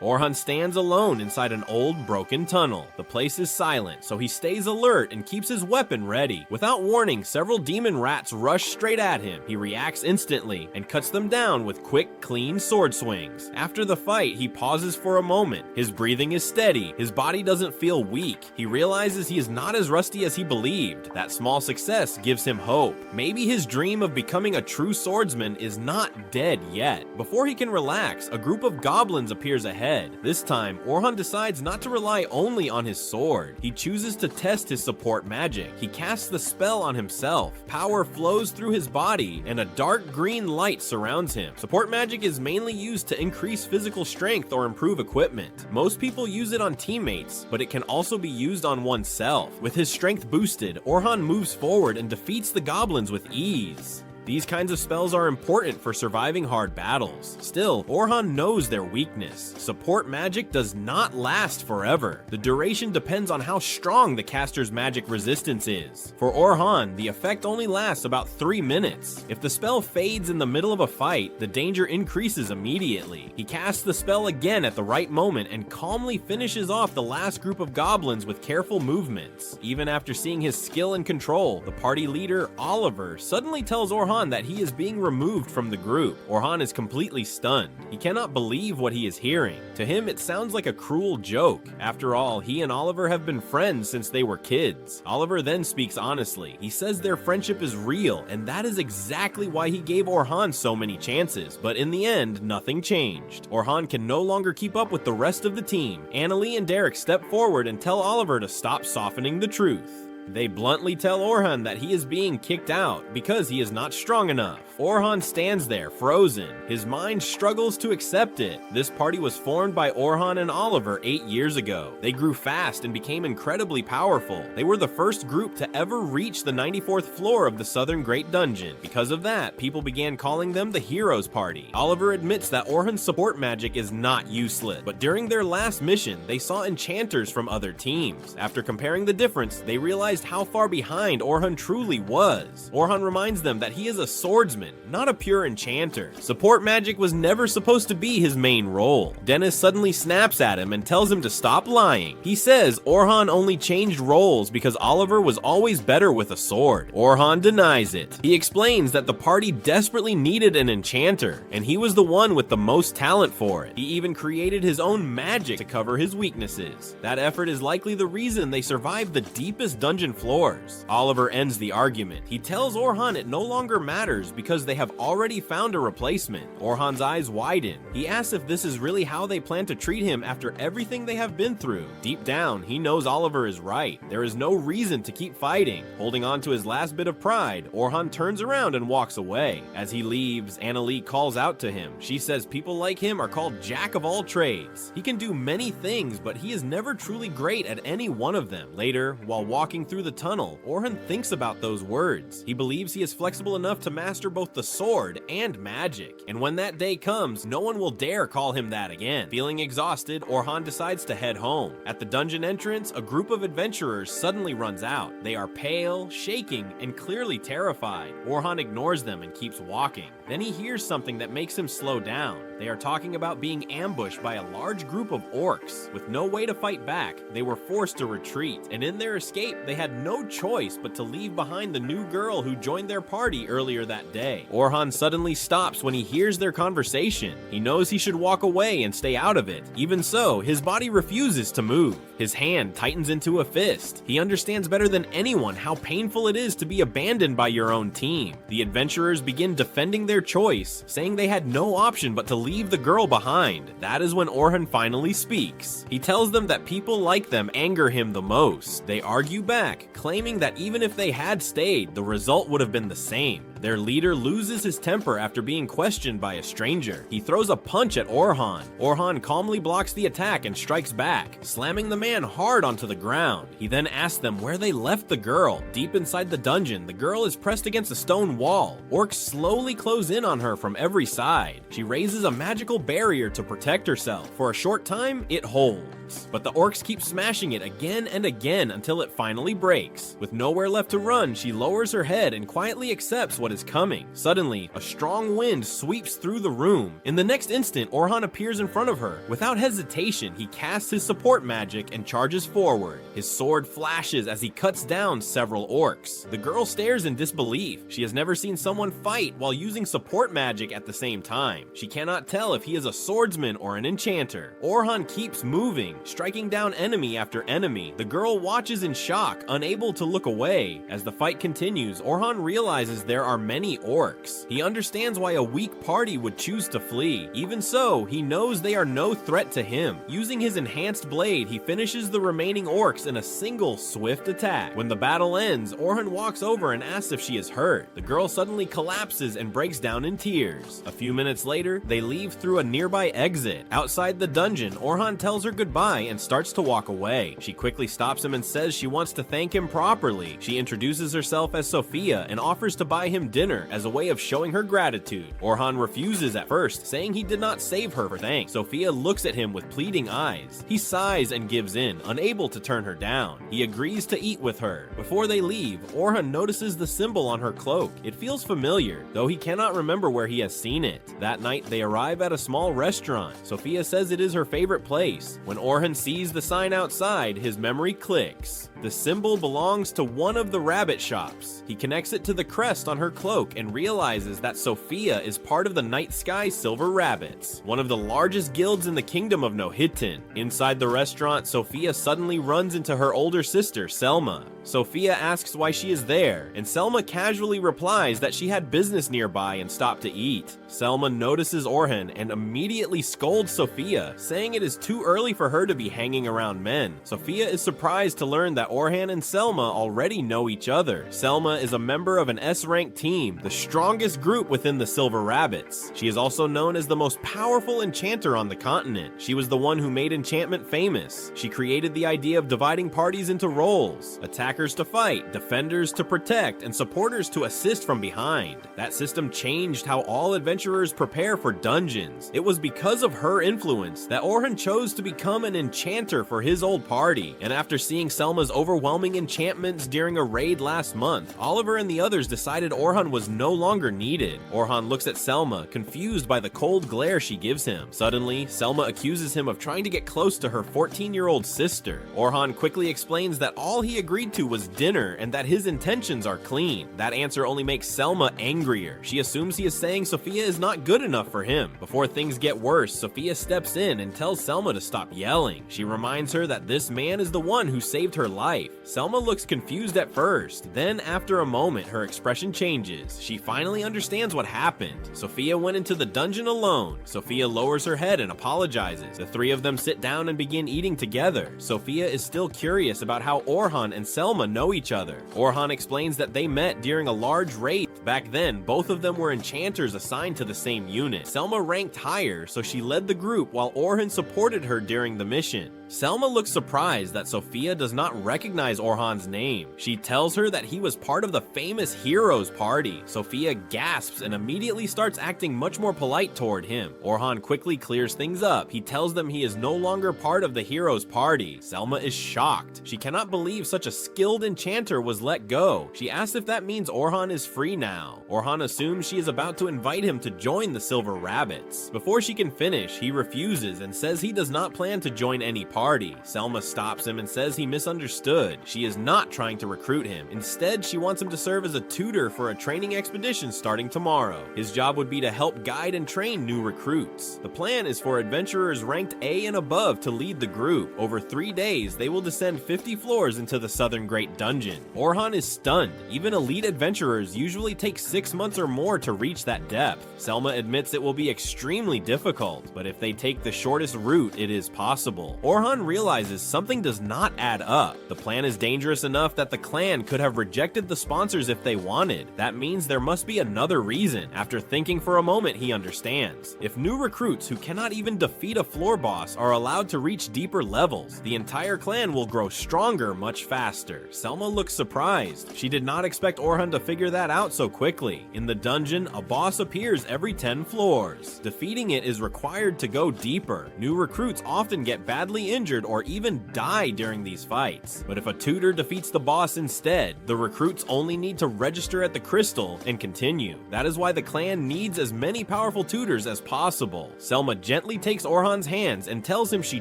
Orhun stands alone inside an old, broken tunnel. The place is silent, so he stays alert and keeps his weapon ready. Without warning, several demon rats rush straight at him. He reacts instantly and cuts them down with quick, clean sword swings. After the fight, he pauses for a moment. His breathing is steady. His body doesn't feel weak. He realizes he is not as rusty as he believed. That small success gives him hope. Maybe his dream of becoming a true swordsman is not dead yet. Before he can relax, a group of goblins appears ahead. This time, Orhun decides not to rely only on his sword. He chooses to test his support magic. He casts the spell on himself. Power flows through his body, and a dark green light surrounds him. Support magic is mainly used to increase physical strength or improve equipment. Most people use it on teammates, but it can also be used on oneself. With his strength boosted, Orhun moves forward and defeats the goblins with ease. These kinds of spells are important for surviving hard battles. Still, Orhun knows their weakness. Support magic does not last forever. The duration depends on how strong the caster's magic resistance is. For Orhun, the effect only lasts about 3 minutes. If the spell fades in the middle of a fight, the danger increases immediately. He casts the spell again at the right moment and calmly finishes off the last group of goblins with careful movements. Even after seeing his skill and control, the party leader, Oliver, suddenly tells Orhun that he is being removed from the group. Orhun is completely stunned. He cannot believe what he is hearing. To him, it sounds like a cruel joke. After all, he and Oliver have been friends since they were kids. Oliver then speaks honestly. He says their friendship is real, and that is exactly why he gave Orhun so many chances. But in the end, nothing changed. Orhun can no longer keep up with the rest of the team. Annalie and Derek step forward and tell Oliver to stop softening the truth. They bluntly tell Orhun that he is being kicked out because he is not strong enough. Orhun stands there, frozen. His mind struggles to accept it. This party was formed by Orhun and Oliver 8 years ago. They grew fast and became incredibly powerful. They were the first group to ever reach the 94th floor of the Southern Great Dungeon. Because of that, people began calling them the Heroes Party. Oliver admits that Orhun's support magic is not useless, but during their last mission, they saw enchanters from other teams. After comparing the difference, they realized how far behind Orhun truly was. Orhun reminds them that he is a swordsman, not a pure enchanter. Support magic was never supposed to be his main role. Dennis suddenly snaps at him and tells him to stop lying. He says Orhun only changed roles because Oliver was always better with a sword. Orhun denies it. He explains that the party desperately needed an enchanter, and he was the one with the most talent for it. He even created his own magic to cover his weaknesses. That effort is likely the reason they survived the deepest dungeon floors. Oliver ends the argument. He tells Orhun it no longer matters because they have already found a replacement. Orhan's eyes widen. He asks if this is really how they plan to treat him after everything they have been through. Deep down, he knows Oliver is right. There is no reason to keep fighting. Holding on to his last bit of pride, Orhun turns around and walks away. As he leaves, Annalie calls out to him. She says people like him are called Jack of all trades. He can do many things, but he is never truly great at any one of them. Later, while walking through the tunnel, Orhun thinks about those words. He believes he is flexible enough to master both the sword and magic, and when that day comes, no one will dare call him that again. Feeling exhausted, Orhun decides to head home. At the dungeon entrance, a group of adventurers suddenly runs out. They are pale, shaking, and clearly terrified. Orhun ignores them and keeps walking. Then he hears something that makes him slow down. They are talking about being ambushed by a large group of orcs. With no way to fight back, they were forced to retreat, and in their escape, they had no choice but to leave behind the new girl who joined their party earlier that day. Orhun suddenly stops when he hears their conversation. He knows he should walk away and stay out of it. Even so, his body refuses to move. His hand tightens into a fist. He understands better than anyone how painful it is to be abandoned by your own team. The adventurers begin defending their choice, saying they had no option but to leave the girl behind. That is when Orhun finally speaks. He tells them that people like them anger him the most. They argue back, claiming that even if they had stayed, the result would have been the same. Their leader loses his temper after being questioned by a stranger. He throws a punch at Orhun. Orhun calmly blocks the attack and strikes back, slamming the man hard onto the ground. He then asks them where they left the girl. Deep inside the dungeon, the girl is pressed against a stone wall. Orcs slowly close in on her from every side. She raises a magical barrier to protect herself. For a short time, it holds, but the orcs keep smashing it again and again until it finally breaks. With nowhere left to run, she lowers her head and quietly accepts what is is coming. Suddenly, a strong wind sweeps through the room. In the next instant, Orhan appears in front of her. Without hesitation, he casts his support magic and charges forward. His sword flashes as he cuts down several orcs. The girl stares in disbelief. She has never seen someone fight while using support magic at the same time. She cannot tell if he is a swordsman or an enchanter. Orhan keeps moving, striking down enemy after enemy. The girl watches in shock, unable to look away. As the fight continues, Orhan realizes there are many orcs. He understands why a weak party would choose to flee. Even so, he knows they are no threat to him. Using his enhanced blade, he finishes the remaining orcs in a single swift attack. When the battle ends, Orhan walks over and asks if she is hurt. The girl suddenly collapses and breaks down in tears. A few minutes later, they leave through a nearby exit. Outside the dungeon, Orhan tells her goodbye and starts to walk away. She quickly stops him and says she wants to thank him properly. She introduces herself as Sophia and offers to buy him dinner as a way of showing her gratitude. Orhan refuses at first, saying he did not save her for thanks. Sophia looks at him with pleading eyes. He sighs and gives in, unable to turn her down. He agrees to eat with her. Before they leave, Orhan notices the symbol on her cloak. It feels familiar, though he cannot remember where he has seen it. That night, they arrive at a small restaurant. Sophia says it is her favorite place. When Orhan sees the sign outside, his memory clicks. The symbol belongs to one of the rabbit shops. He connects it to the crest on her cloak and realizes that Sophia is part of the Night Sky Silver Rabbits, one of the largest guilds in the kingdom of Nohitten. Inside the restaurant, Sophia suddenly runs into her older sister, Selma. Sophia asks why she is there, and Selma casually replies that she had business nearby and stopped to eat. Selma notices Orhan and immediately scolds Sophia, saying it is too early for her to be hanging around men. Sophia is surprised to learn that Orhan and Selma already know each other. Selma is a member of an S-rank team, the strongest group within the Silver Rabbits. She is also known as the most powerful enchanter on the continent. She was the one who made enchantment famous. She created the idea of dividing parties into roles: attackers to fight, defenders to protect, and supporters to assist from behind. That system changed how all adventurers prepare for dungeons. It was because of her influence that Orhan chose to become an enchanter for his old party, and after seeing Selma's overwhelming enchantments during a raid last month, Oliver and the others decided Orhan was no longer needed. Orhan looks at Selma, confused by the cold glare she gives him. Suddenly, Selma accuses him of trying to get close to her 14-year-old sister. Orhan quickly explains that all he agreed to was dinner and that his intentions are clean. That answer only makes Selma angrier. She assumes he is saying Sophia is not good enough for him. Before things get worse, Sophia steps in and tells Selma to stop yelling. She reminds her that this man is the one who saved her life. Selma looks confused at first. Then, after a moment, her expression changes. She finally understands what happened. Sophia went into the dungeon alone. Sophia lowers her head and apologizes. The three of them sit down and begin eating together. Sophia is still curious about how Orhan and Selma know each other. Orhan explains that they met during a large raid. Back then, both of them were enchanters assigned to the same unit. Selma ranked higher, so she led the group while Orhan supported her during the mission. Selma looks surprised that Sophia does not recognize Orhan's name. She tells her that he was part of the famous Heroes Party. Sophia gasps and immediately starts acting much more polite toward him. Orhan quickly clears things up. He tells them he is no longer part of the Heroes Party. Selma is shocked. She cannot believe such a skilled enchanter was let go. She asks if that means Orhan is free now. Orhan assumes she is about to invite him to join the Silver Rabbits. Before she can finish, he refuses and says he does not plan to join any party. Selma stops him and says he misunderstood. She is not trying to recruit him. Instead, she wants him to serve as a tutor for a training expedition starting tomorrow. His job would be to help guide and train new recruits. The plan is for adventurers ranked A and above to lead the group. Over 3 days, they will descend 50 floors into the Southern Great Dungeon. Orhan is stunned. Even elite adventurers usually take 6 months or more to reach that depth. Selma admits it will be extremely difficult, but if they take the shortest route, it is possible. Orhan realizes something does not add up. The plan is dangerous enough that the clan could have rejected the sponsors if they wanted. That means there must be another reason. After thinking for a moment, he understands. If new recruits who cannot even defeat a floor boss are allowed to reach deeper levels, the entire clan will grow stronger much faster. Selma looks surprised. She did not expect Orhan to figure that out so quickly. In the dungeon, a boss appears every 10 floors. Defeating it is required to go deeper. New recruits often get badly injured or even die during these fights. But if a tutor defeats the boss instead, the recruits only need to register at the crystal and continue. That is why the clan needs as many powerful tutors as possible. Selma gently takes Orhan's hands and tells him she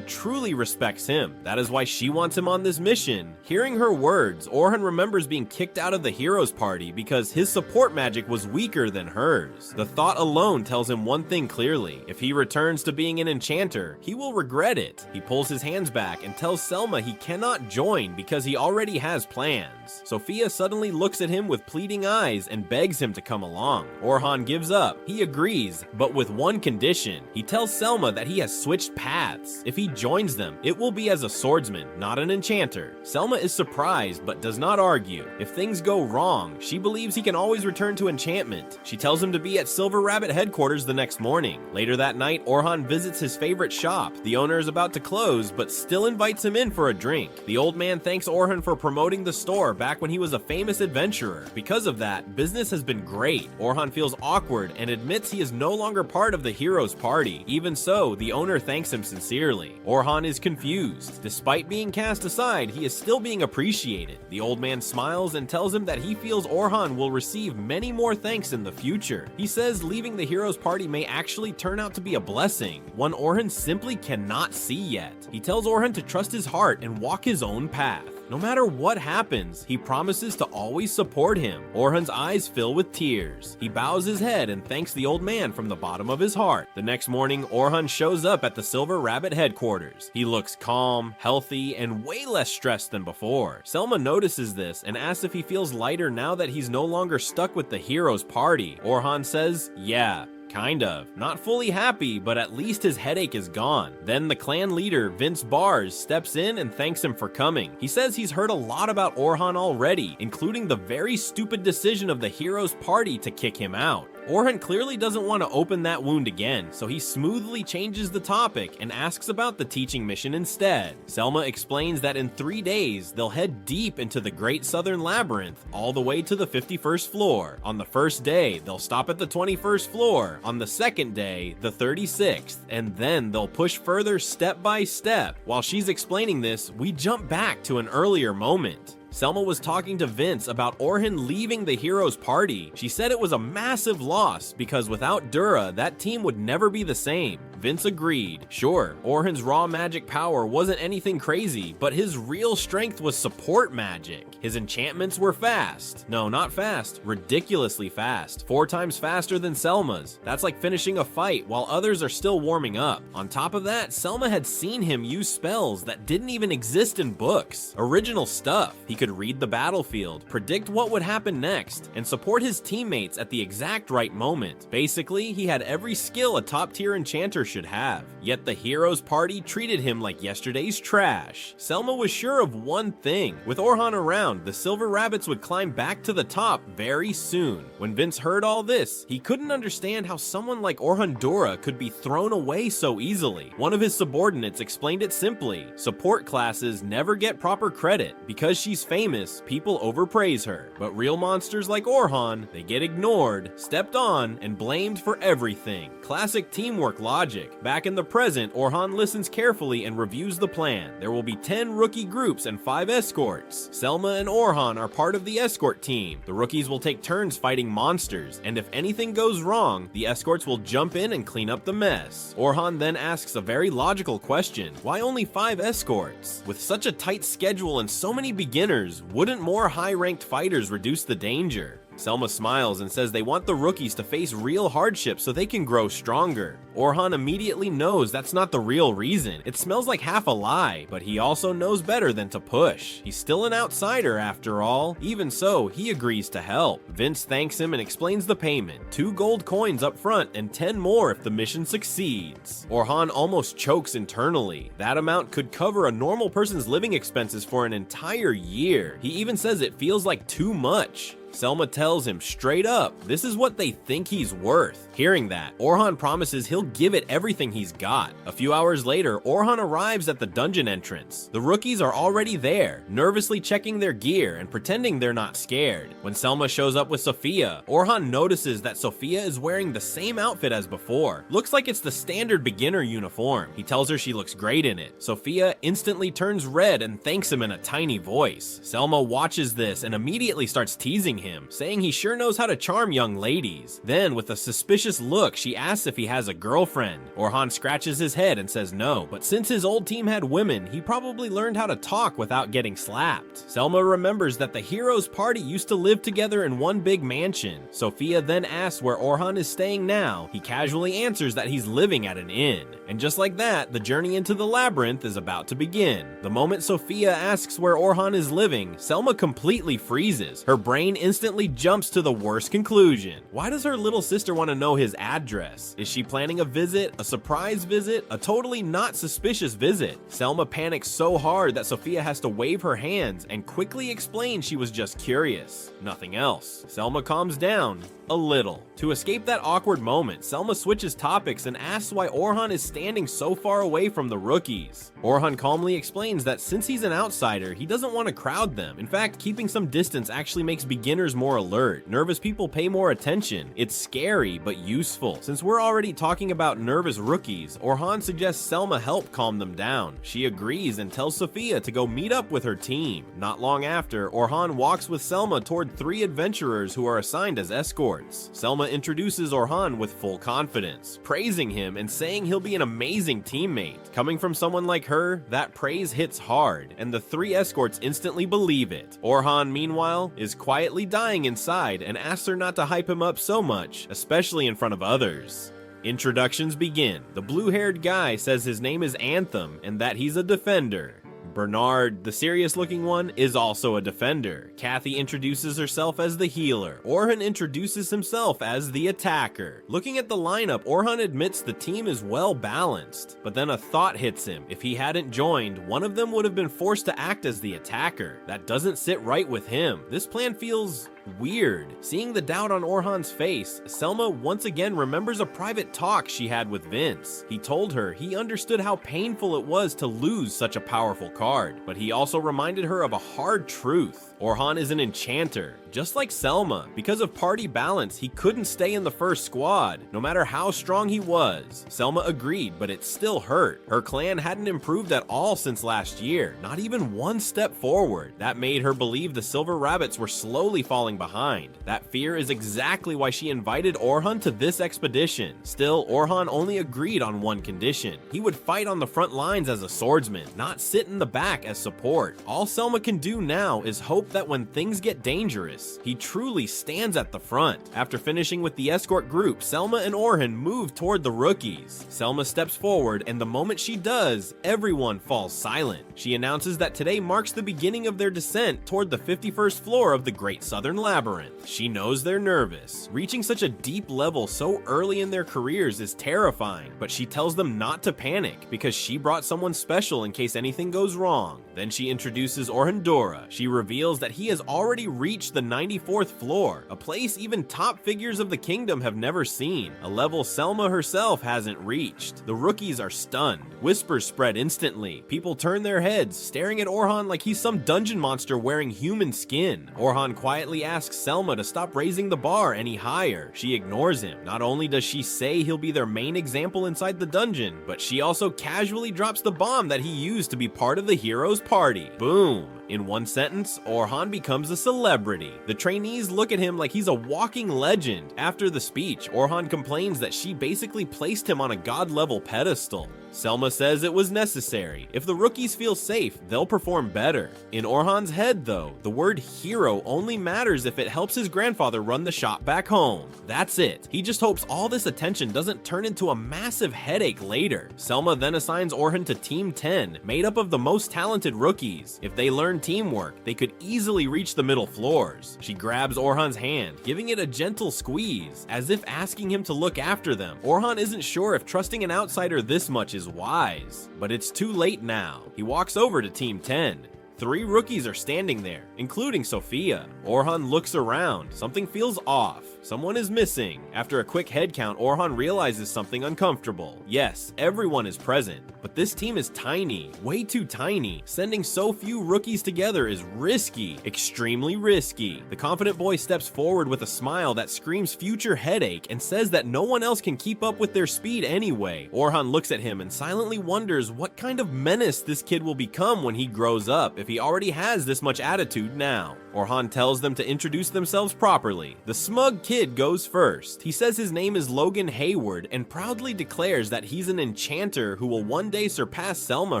truly respects him. That is why she wants him on this mission. Hearing her words, Orhan remembers being kicked out of the heroes party because his support magic was weaker than hers. The thought alone tells him one thing clearly: if he returns to being an enchanter, he will regret it. He pulls his hands back and tells Selma he cannot join because he already has plans. Sophia suddenly looks at him with pleading eyes and begs him to come along. Orhan gives up. He agrees, but with one condition. He tells Selma that he has switched paths. If he joins them, it will be as a swordsman, not an enchanter. Selma is surprised but does not argue. If things go wrong, she believes he can always return to enchantment. She tells him to be at Silver Rabbit headquarters the next morning. Later that night, Orhan visits his favorite shop. The owner is about to close, but still invites him in for a drink. The old man thanks Orhan for promoting the store back when he was a famous adventurer. Because of that, business has been great. Orhan feels awkward and admits he is no longer part of the heroes party. Even so, the owner thanks him sincerely. Orhan is confused. Despite being cast aside, he is still being appreciated. The old man smiles and tells him that he feels Orhan will receive many more thanks in the future. He says leaving the heroes party may actually turn out to be a blessing, one Orhan simply cannot see yet. He tells Orhan to trust his heart and walk his own path. No matter what happens, he promises to always support him. Orhan's eyes fill with tears. He bows his head and thanks the old man from the bottom of his heart. The next morning, Orhan shows up at the Silver Rabbit headquarters. He looks calm, healthy, and way less stressed than before. Selma notices this and asks if he feels lighter now that he's no longer stuck with the heroes party. Orhan says, yeah. Kind of. Not fully happy, but at least his headache is gone. Then the clan leader, Vince Bars, steps in and thanks him for coming. He says he's heard a lot about Orhan already, including the very stupid decision of the heroes party to kick him out. Orhan clearly doesn't want to open that wound again, so he smoothly changes the topic and asks about the teaching mission instead. Selma explains that in 3 days, they'll head deep into the Great Southern Labyrinth, all the way to the 51st floor. On the first day, they'll stop at the 21st floor. On the second day, the 36th, and then they'll push further step by step. While she's explaining this, we jump back to an earlier moment. Selma was talking to Vince about Orhan leaving the heroes party. She said it was a massive loss because without Dura, that team would never be the same. Vince agreed. Sure, Orhan's raw magic power wasn't anything crazy, but his real strength was support magic. His enchantments were fast. No, not fast, ridiculously fast. 4 times faster than Selma's. That's like finishing a fight while others are still warming up. On top of that, Selma had seen him use spells that didn't even exist in books. Original stuff. He could read the battlefield, predict what would happen next, and support his teammates at the exact right moment. Basically, he had every skill a top-tier enchanter should have. Yet the heroes party treated him like yesterday's trash. Selma was sure of one thing. With Orhan around, the Silver Rabbits would climb back to the top very soon. When Vince heard all this, he couldn't understand how someone like Orhan Dura could be thrown away so easily. One of his subordinates explained it simply. Support classes never get proper credit. Because she's famous, people overpraise her. But real monsters like Orhan, they get ignored, stepped on, and blamed for everything. Classic teamwork logic. Back in the present, Orhan listens carefully and reviews the plan. There will be 10 rookie groups and 5 escorts. Selma and Orhan are part of the escort team. The rookies will take turns fighting monsters, and if anything goes wrong, the escorts will jump in and clean up the mess. Orhan then asks a very logical question. Why only 5 escorts? With such a tight schedule and so many beginners, wouldn't more high-ranked fighters reduce the danger? Selma smiles and says they want the rookies to face real hardship so they can grow stronger. Orhan immediately knows that's not the real reason. It smells like half a lie, but he also knows better than to push. He's still an outsider after all. Even so, he agrees to help. Vince thanks him and explains the payment. 2 gold coins up front and 10 more if the mission succeeds. Orhan almost chokes internally. That amount could cover a normal person's living expenses for an entire year. He even says it feels like too much. Selma tells him straight up, this is what they think he's worth. Hearing that, Orhan promises he'll give it everything he's got. A few hours later, Orhan arrives at the dungeon entrance. The rookies are already there, nervously checking their gear and pretending they're not scared. When Selma shows up with Sophia, Orhan notices that Sophia is wearing the same outfit as before. Looks like it's the standard beginner uniform. He tells her she looks great in it. Sophia instantly turns red and thanks him in a tiny voice. Selma watches this and immediately starts teasing him, saying he sure knows how to charm young ladies. Then, with a suspicious look, she asks if he has a girlfriend. Orhan scratches his head and says no, but since his old team had women, he probably learned how to talk without getting slapped. Selma remembers that the heroes' party used to live together in one big mansion. Sophia then asks where Orhan is staying now. He casually answers that he's living at an inn. And just like that, the journey into the labyrinth is about to begin. The moment Sophia asks where Orhan is living, Selma completely freezes. Her brain instantly jumps to the worst conclusion. Why does her little sister want to know his address? Is she planning a visit, a surprise visit, a totally not suspicious visit? Selma panics so hard that Sophia has to wave her hands and quickly explain she was just curious. Nothing else. Selma calms down a little. To escape that awkward moment, Selma switches topics and asks why Orhan is standing so far away from the rookies. Orhan calmly explains that since he's an outsider, he doesn't want to crowd them. In fact, keeping some distance actually makes beginners more alert. Nervous people pay more attention. It's scary, but useful. Since we're already talking about nervous rookies, Orhan suggests Selma help calm them down. She agrees and tells Sophia to go meet up with her team. Not long after, Orhan walks with Selma toward 3 adventurers who are assigned as escorts. Selma introduces Orhan with full confidence, praising him and saying he'll be an amazing teammate. Coming from someone like her, that praise hits hard, and the 3 escorts instantly believe it. Orhan, meanwhile, is quietly dying inside and asks her not to hype him up so much, especially in front of others. Introductions begin. The blue-haired guy says his name is Anthem and that he's a defender. Bernard, the serious-looking one, is also a defender. Kathy introduces herself as the healer. Orhun introduces himself as the attacker. Looking at the lineup, Orhun admits the team is well balanced. But then a thought hits him. If he hadn't joined, one of them would have been forced to act as the attacker. That doesn't sit right with him. This plan feels weird. Seeing the doubt on Orhan's face, Selma once again remembers a private talk she had with Vince. He told her he understood how painful it was to lose such a powerful card, but he also reminded her of a hard truth. Orhan is an enchanter, just like Selma. Because of party balance, he couldn't stay in the first squad, no matter how strong he was. Selma agreed, but it still hurt. Her clan hadn't improved at all since last year, not even one step forward. That made her believe the Silver Rabbits were slowly falling behind. That fear is exactly why she invited Orhun to this expedition. Still, Orhan only agreed on one condition. He would fight on the front lines as a swordsman, not sit in the back as support. All Selma can do now is hope that when things get dangerous, he truly stands at the front. After finishing with the escort group, Selma and Orhun move toward the rookies. Selma steps forward, and the moment she does, everyone falls silent. She announces that today marks the beginning of their descent toward the 51st floor of the Great Southern Labyrinth. She knows they're nervous. Reaching such a deep level so early in their careers is terrifying, but she tells them not to panic because she brought someone special in case anything goes wrong. Then she introduces Orhandora. She reveals that he has already reached the 94th floor, a place even top figures of the kingdom have never seen, a level Selma herself hasn't reached. The rookies are stunned. Whispers spread instantly. People turn their heads, staring at Orhan like he's some dungeon monster wearing human skin. Orhan quietly asks Selma to stop raising the bar any higher. She ignores him. Not only does she say he'll be their main example inside the dungeon, but she also casually drops the bomb that he used to be part of the hero's party. Boom. In one sentence, Orhan becomes a celebrity. The trainees look at him like he's a walking legend. After the speech, Orhan complains that she basically placed him on a god-level pedestal. Selma says it was necessary. If the rookies feel safe, they'll perform better. In Orhan's head, though, the word hero only matters if it helps his grandfather run the shop back home. That's it. He just hopes all this attention doesn't turn into a massive headache later. Selma then assigns Orhun to Team 10, made up of the most talented rookies. If they learn teamwork, they could easily reach the middle floors. She grabs Orhan's hand, giving it a gentle squeeze, as if asking him to look after them. Orhan isn't sure if trusting an outsider this much is wise, but it's too late now. He walks over to Team 10. 3 rookies are standing there, including Sophia. Orhan looks around. Something feels off. Someone is missing. After a quick head count, Orhan realizes something uncomfortable. Yes, everyone is present, but this team is tiny, way too tiny. Sending so few rookies together is risky, extremely risky. The confident boy steps forward with a smile that screams future headache and says that no one else can keep up with their speed anyway. Orhan looks at him and silently wonders what kind of menace this kid will become when he grows up if he already has this much attitude now. Orhan tells them to introduce themselves properly. The smug kid goes first. He says his name is Logan Hayward and proudly declares that he's an enchanter who will one day surpass Selma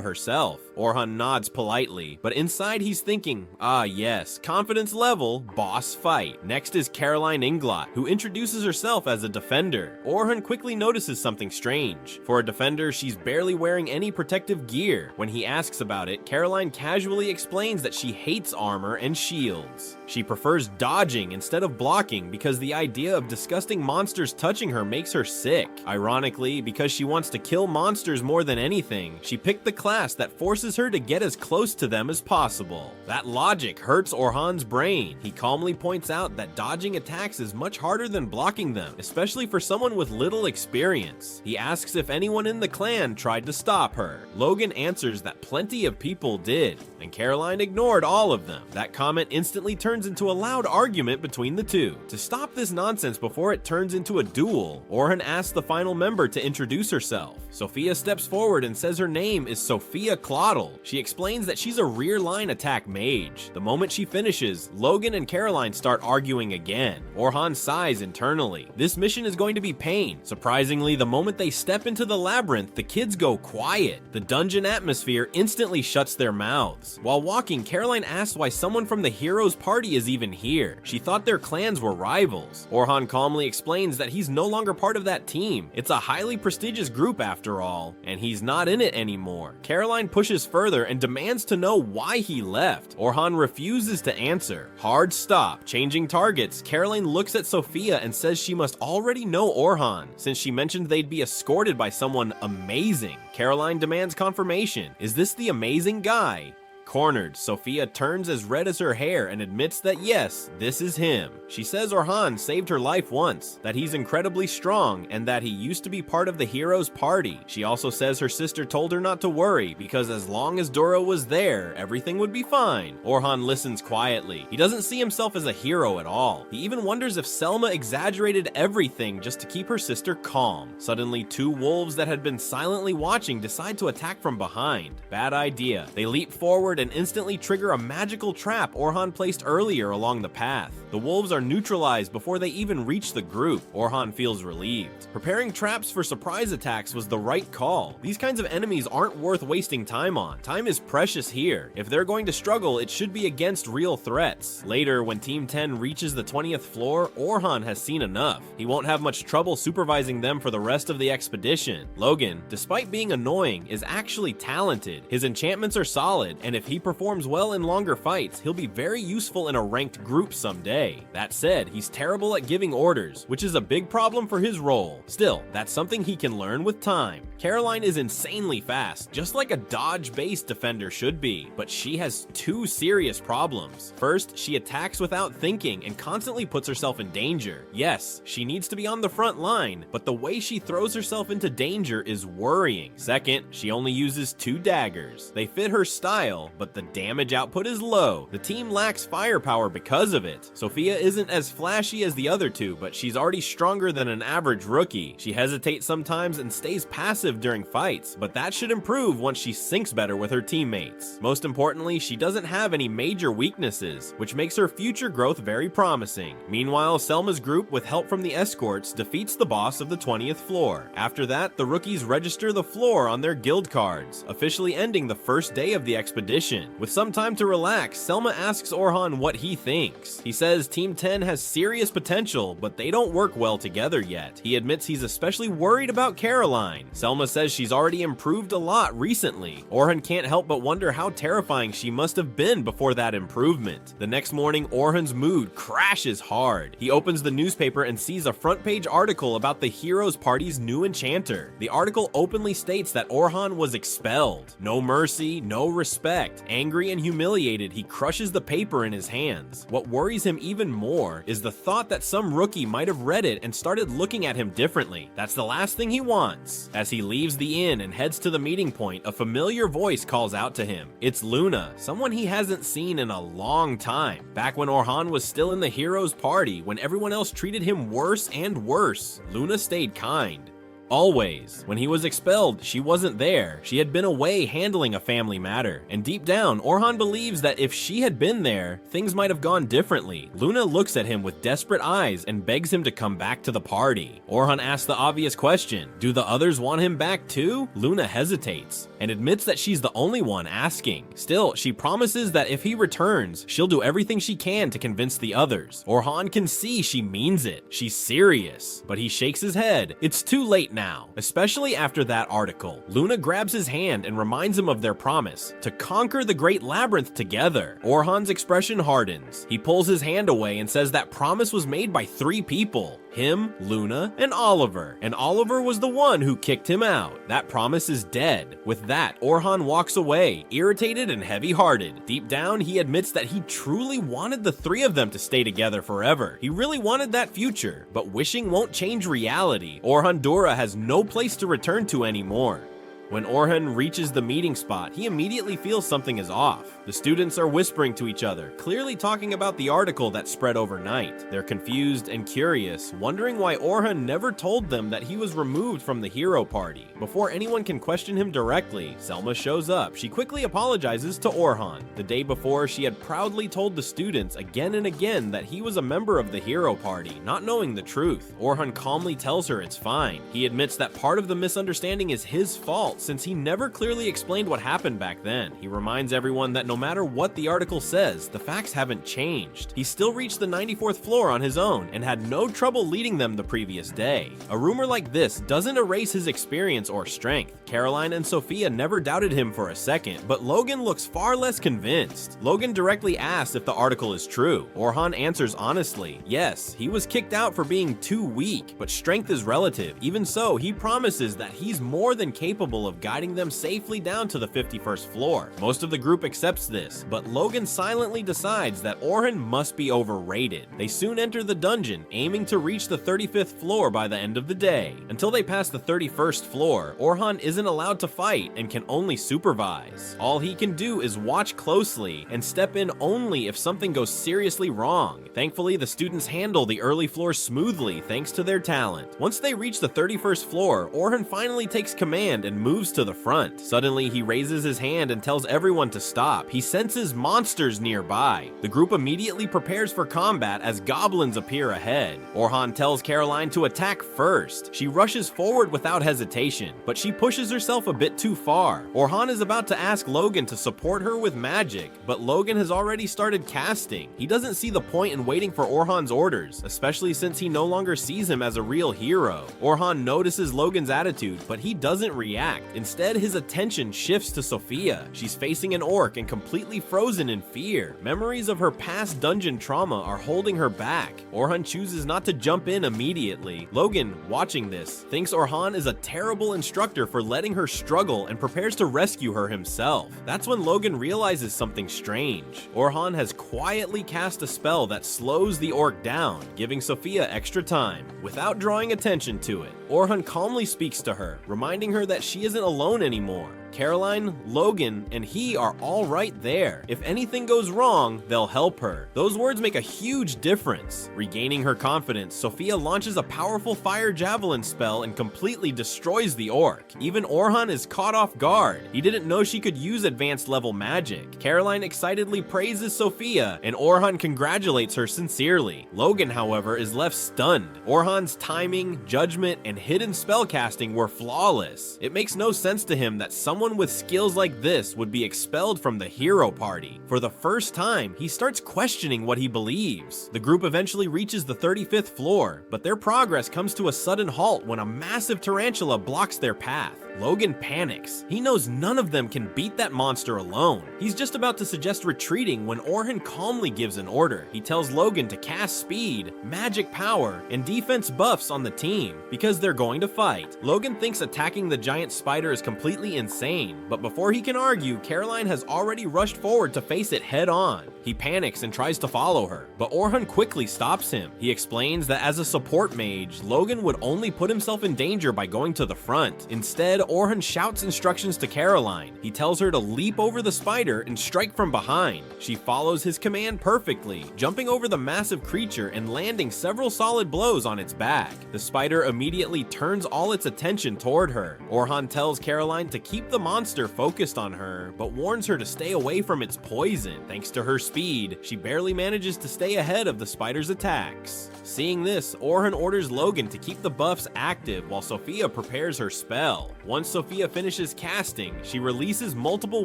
herself. Orhan nods politely, but inside he's thinking, ah yes, confidence level, boss fight. Next is Caroline Inglot, who introduces herself as a defender. Orhan quickly notices something strange. For a defender, she's barely wearing any protective gear. When he asks about it, Caroline casually explains that she hates armor and shields. She prefers dodging instead of blocking because the idea of disgusting monsters touching her makes her sick. Ironically, because she wants to kill monsters more than anything, she picked the class that forces her to get as close to them as possible. That logic hurts Orhan's brain. He calmly points out that dodging attacks is much harder than blocking them, especially for someone with little experience. He asks if anyone in the clan tried to stop her. Logan answers that plenty of people did, and Caroline ignored all of them. That comment instantly turns into a loud argument between the two. To stop this nonsense before it turns into a duel, Orhan asks the final member to introduce herself. Sophia steps forward and says her name is Sophia Clottle. She explains that she's a rear line attack mage. The moment she finishes, Logan and Caroline start arguing again. Orhan sighs internally. This mission is going to be pain. Surprisingly, the moment they step into the labyrinth, the kids go quiet. The dungeon atmosphere instantly shuts their mouths. While walking, Caroline asks why someone from the heroes' party is even here. She thought their clans were rivals. Orhan calmly explains that he's no longer part of that team. It's a highly prestigious group after all, and he's not in it anymore. Caroline pushes further and demands to know why he left. Orhan refuses to answer. Hard stop. Changing targets, Caroline looks at Sophia and says she must already know Orhan, since she mentioned they'd be escorted by someone amazing. Caroline demands confirmation. Is this the amazing guy? Cornered, Sophia turns as red as her hair and admits that yes, this is him. She says Orhan saved her life once, that he's incredibly strong, and that he used to be part of the heroes' party. She also says her sister told her not to worry, because as long as Dora was there, everything would be fine. Orhan listens quietly. He doesn't see himself as a hero at all. He even wonders if Selma exaggerated everything just to keep her sister calm. Suddenly, 2 wolves that had been silently watching decide to attack from behind. Bad idea. They leap forward and instantly trigger a magical trap Orhan placed earlier along the path. The wolves are neutralized before they even reach the group. Orhan feels relieved. Preparing traps for surprise attacks was the right call. These kinds of enemies aren't worth wasting time on. Time is precious here. If they're going to struggle, it should be against real threats. Later, when Team 10 reaches the 20th floor, Orhan has seen enough. He won't have much trouble supervising them for the rest of the expedition. Logan, despite being annoying, is actually talented. His enchantments are solid, and if he performs well in longer fights, he'll be very useful in a ranked group someday. That said, he's terrible at giving orders, which is a big problem for his role. Still, that's something he can learn with time. Caroline is insanely fast, just like a dodge-based defender should be, but she has 2 serious problems. First, she attacks without thinking and constantly puts herself in danger. Yes, she needs to be on the front line, but the way she throws herself into danger is worrying. Second, she only uses 2 daggers. They fit her style, but the damage output is low. The team lacks firepower because of it. Sophia isn't as flashy as the other 2, but she's already stronger than an average rookie. She hesitates sometimes and stays passive during fights, but that should improve once she syncs better with her teammates. Most importantly, she doesn't have any major weaknesses, which makes her future growth very promising. Meanwhile, Selma's group, with help from the escorts, defeats the boss of the 20th floor. After that, the rookies register the floor on their guild cards, officially ending the first day of the expedition. With some time to relax, Selma asks Orhan what he thinks. He says Team 10 has serious potential, but they don't work well together yet. He admits he's especially worried about Caroline. Selma says she's already improved a lot recently. Orhan can't help but wonder how terrifying she must have been before that improvement. The next morning, Orhan's mood crashes hard. He opens the newspaper and sees a front-page article about the heroes' party's new enchanter. The article openly states that Orhan was expelled. No mercy, no respect. it. Angry and humiliated, he crushes the paper in his hands. What worries him even more is the thought that some rookie might have read it and started looking at him differently. That's the last thing he wants. As he leaves the inn and heads to the meeting point, a familiar voice calls out to him. It's Luna, someone he hasn't seen in a long time. Back when Orhan was still in the hero's party, when everyone else treated him worse and worse, Luna stayed kind. Always. When he was expelled, she wasn't there. She had been away handling a family matter. And deep down, Orhan believes that if she had been there, things might have gone differently. Luna looks at him with desperate eyes and begs him to come back to the party. Orhan asks the obvious question, do the others want him back too? Luna hesitates and admits that she's the only one asking. Still, she promises that if he returns, she'll do everything she can to convince the others. Orhan can see she means it. She's serious. But he shakes his head. It's too late now, especially after that article. Luna grabs his hand and reminds him of their promise to conquer the great labyrinth together. Orhan's expression hardens. He pulls his hand away and says that promise was made by 3 people. Him, Luna, and Oliver. And Oliver was the one who kicked him out. That promise is dead. With that, Orhan walks away, irritated and heavy-hearted. Deep down, he admits that he truly wanted the 3 of them to stay together forever. He really wanted that future, but wishing won't change reality. Orhan Dora has no place to return to anymore. When Orhun reaches the meeting spot, he immediately feels something is off. The students are whispering to each other, clearly talking about the article that spread overnight. They're confused and curious, wondering why Orhun never told them that he was removed from the hero party. Before anyone can question him directly, Selma shows up. She quickly apologizes to Orhun. The day before, she had proudly told the students again and again that he was a member of the hero party, not knowing the truth. Orhun calmly tells her it's fine. He admits that part of the misunderstanding is his fault, since he never clearly explained what happened back then. He reminds everyone that no matter what the article says, the facts haven't changed. He still reached the 94th floor on his own and had no trouble leading them the previous day. A rumor like this doesn't erase his experience or strength. Caroline and Sophia never doubted him for a second, but Logan looks far less convinced. Logan directly asks if the article is true. Orhan answers honestly, yes, he was kicked out for being too weak, but strength is relative. Even so, he promises that he's more than capable of guiding them safely down to the 51st floor. Most of the group accepts this, but Logan silently decides that Orhan must be overrated. They soon enter the dungeon, aiming to reach the 35th floor by the end of the day. Until they pass the 31st floor, Orhan isn't allowed to fight and can only supervise. All he can do is watch closely and step in only if something goes seriously wrong. Thankfully, the students handle the early floors smoothly thanks to their talent. Once they reach the 31st floor, Orhan finally takes command and moves to the front. Suddenly, he raises his hand and tells everyone to stop. He senses monsters nearby. The group immediately prepares for combat as goblins appear ahead. Orhan tells Caroline to attack first. She rushes forward without hesitation, but she pushes herself a bit too far. Orhan is about to ask Logan to support her with magic, but Logan has already started casting. He doesn't see the point in waiting for Orhan's orders, especially since he no longer sees him as a real hero. Orhan notices Logan's attitude, but he doesn't react. Instead, his attention shifts to Sophia. She's facing an orc and completely frozen in fear. Memories of her past dungeon trauma are holding her back. Orhan chooses not to jump in immediately. Logan, watching this, thinks Orhan is a terrible instructor for letting her struggle and prepares to rescue her himself. That's when Logan realizes something strange. Orhan has quietly cast a spell that slows the orc down, giving Sophia extra time, without drawing attention to it. Orhan calmly speaks to her, reminding her that she isn't alone anymore. Caroline, Logan, and he are all right there. If anything goes wrong, they'll help her. Those words make a huge difference. Regaining her confidence, Sophia launches a powerful fire javelin spell and completely destroys the orc. Even Orhan is caught off guard. He didn't know she could use advanced level magic. Caroline excitedly praises Sophia, and Orhan congratulates her sincerely. Logan, however, is left stunned. Orhan's timing, judgment, and hidden spellcasting were flawless. It makes no sense to him that someone with skills like this would be expelled from the hero party. For the first time, he starts questioning what he believes. The group eventually reaches the 35th floor, but their progress comes to a sudden halt when a massive tarantula blocks their path. Logan panics. He knows none of them can beat that monster alone. He's just about to suggest retreating when Orhan calmly gives an order. He tells Logan to cast speed, magic power, and defense buffs on the team because they're going to fight. Logan thinks attacking the giant spider is completely insane, but before he can argue, Caroline has already rushed forward to face it head on. He panics and tries to follow her, but Orhan quickly stops him. He explains that as a support mage, Logan would only put himself in danger by going to the front. Instead, Orhan shouts instructions to Caroline. He tells her to leap over the spider and strike from behind. She follows his command perfectly, jumping over the massive creature and landing several solid blows on its back. The spider immediately turns all its attention toward her. Orhan tells Caroline to keep the monster focused on her, but warns her to stay away from its poison. Thanks to her speed, she barely manages to stay ahead of the spider's attacks. Seeing this, Orhan orders Logan to keep the buffs active while Sophia prepares her spell. Once Sophia finishes casting, she releases multiple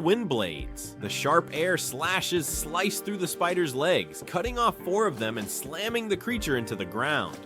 wind blades. The sharp air slashes slice through the spider's legs, cutting off 4 of them and slamming the creature into the ground.